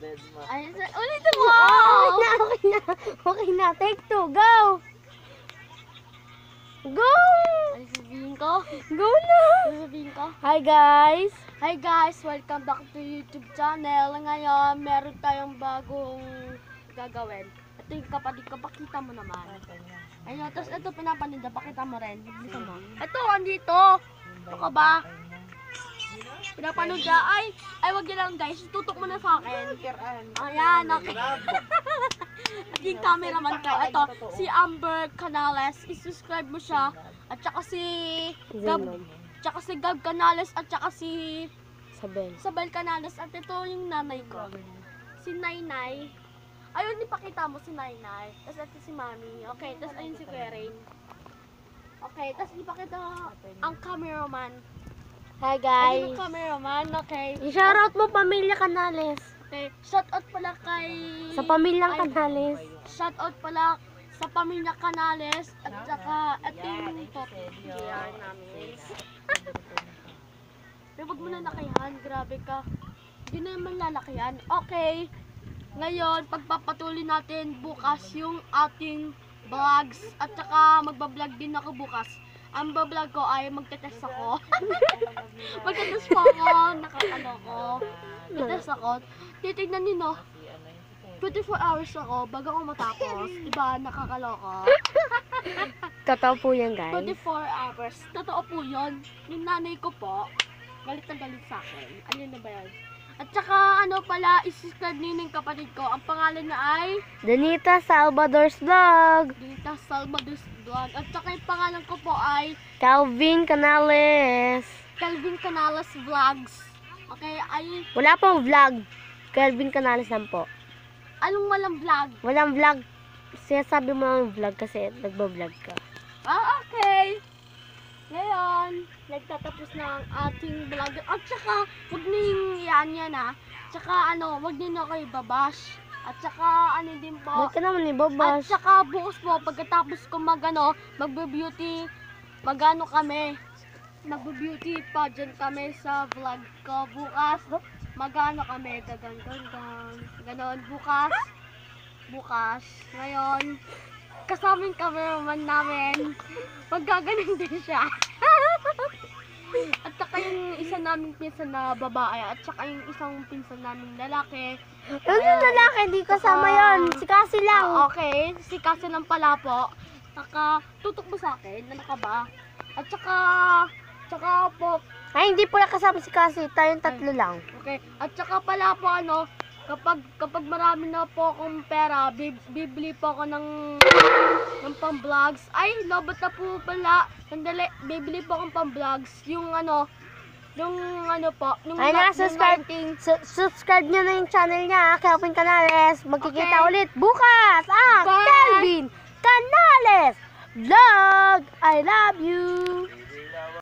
Ay, ulitin mo! Okay na. Take two. Go! Go! Ano sabihin ko? Go na! Ano sabihin ko? Hi guys! Hi guys! Welcome back to YouTube channel. Ngayon, meron tayong bagong gagawin. Ito yung kapatid ko. Pakita mo naman. Ayun, tapos ito pinapaninda. Pakita mo rin. Dito mo. Ito, andito. Ito ka ba? Pinapanood ka. Ay, wag yun lang guys. Tutok mo na sa akin. Ayan, okay. At yung cameraman ko. Ito, si Amber Canales. I-subscribe mo siya. At saka si Gab Canales. At saka si Sabel Canales. At ito yung nanay ko. Si Nainay. Ayun, ipakita mo si Nainay. Tapos ito si Mami. Okay, tapos ayun si Kuya Rain. Okay, tapos ipakita ang cameraman. Hi Ayun guys! yung cameraman, okay. I-shoutout mo Pamilya Canales. Okay, shoutout pala kay... Sa Pamilyang Canales. Shoutout pala sa Pamilya Canales at saka ito yung yan namin. Pero wag mo na lakihan, grabe ka. Hindi na naman lalakihan. Okay, ngayon pagpapatuloy natin bukas yung ating vlogs at saka magbablog din ako bukas. Ang bablog ko ay magte-test ako. Magte-test po ako, nakakano ko. Magte-test ako. Titignan niyo no. 24 hours ako bago ako matapos. Diba, nakakaloko. Totoo po yan guys. 24 hours. Totoo po yun. Yung nanay ko po, galit na galit sa akin. Ano na ba yan? At saka ano pala, isi-subscribe niyo yung kapatid ko. Ang pangalan na ay Donita Salvador's Vlog. Donita Salvador's Vlog. At saka yung pangalan ko po ay Calvin Canales. Calvin Canales Vlogs. Okay, ay Wala pong vlog. Calvin Canales lang po. anong walang vlog? Walang vlog. Sinasabi mo ang vlog kasi nagbablog ka. Ah, okay. Ngayon, nagtatapos na ang ating vlog. At saka, huwag niyong yan ha. Tsaka ano, huwag niyo na kayo babash. At saka, ano din po. Huwag ka naman At ibabas. saka, bukas po, pagkatapos ko magbe-beauty, magano kami. Magbe-beauty pageant kami sa vlog ko. Bukas, magano kami. Dagang. Ganon, bukas. Ngayon, kasama yung cameraman namin. Magaganon din siya. At saka yung isa naming pinsan na babae. At saka yung isang pinsan naming lalaki. Ano lalaki? Hindi kasama yon. Si Cassie lang. Okay, si Kasi lang pala po. Saka, tutok mo sa akin. Ano ka ba? At saka po, Ay, hindi po na kasama si Cassie. Tayong tatlo lang. okay. At saka pala po ano, kapag marami na po akong pera, bibili po ako ng pang-vlogs. Ay, lobat na po pala. Sandali, bibili po akong pang-vlogs. Yung ano po, nung Ay, subscribe nyo na yung channel niya, Calvin Canales. Magkikita Okay. ulit bukas. Bye. Calvin Canales Vlog. I love you.